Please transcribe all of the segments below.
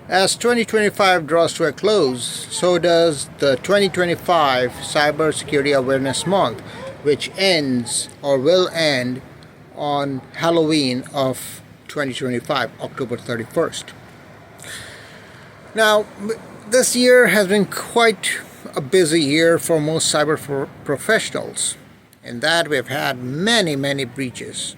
As 2025 draws to a close, so does the 2025 Cybersecurity Awareness Month, which ends or will end on Halloween of 2025, October 31st. Now, this year has been quite a busy year for most cyber professionals, in that we've had many breaches.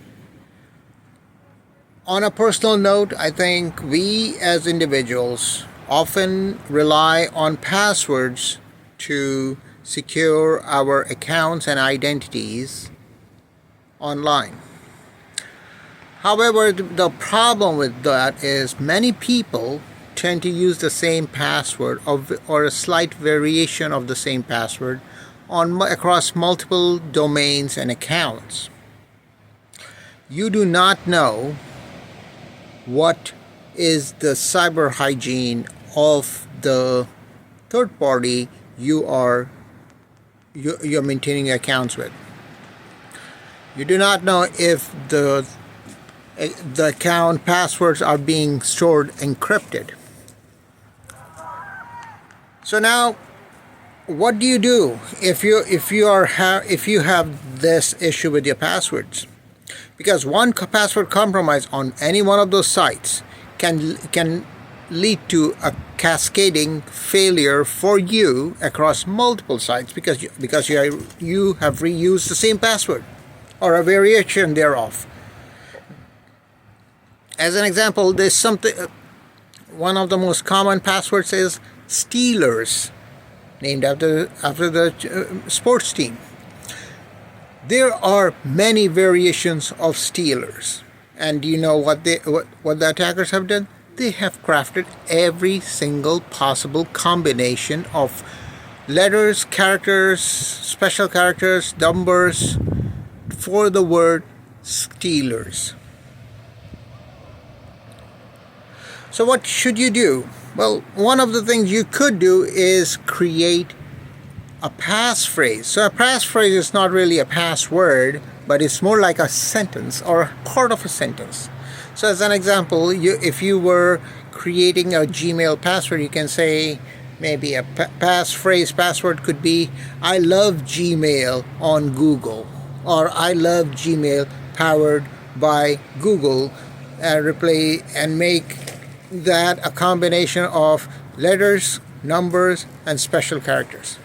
On a personal note, I think we as individuals often rely on passwords to secure our accounts and identities online. However, the problem with that is many people tend to use the same password or a slight variation of the same password across multiple domains and accounts. You do not know what is the cyber hygiene of the third party you're maintaining accounts with. You do not know if the account passwords are being stored encrypted. So now, what do you do if you have this issue with your passwords? Because one password compromise on any one of those sites can lead to a cascading failure for you across multiple sites because you have reused the same password or a variation thereof. As an example, there's something. One of the most common passwords is Steelers, named after the sports team. There are many variations of Steelers, and do you know what the attackers have done? They have crafted every single possible combination of letters, characters, special characters, numbers for the word Steelers. So what should you do? Well, one of the things you could do is create a passphrase. So a passphrase is not really a password, but it's more like a sentence or a part of a sentence. So as an example, if you were creating a Gmail password, you can say maybe a password could be "I love Gmail on Google" or "I love Gmail powered by Google," and make that a combination of letters, numbers, and special characters.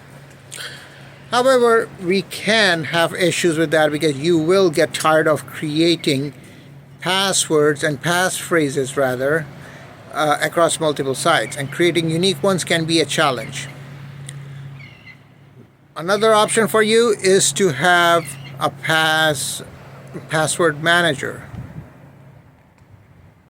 However, we can have issues with that because you will get tired of creating passwords and passphrases across multiple sites, and creating unique ones can be a challenge. Another option for you is to have a password manager.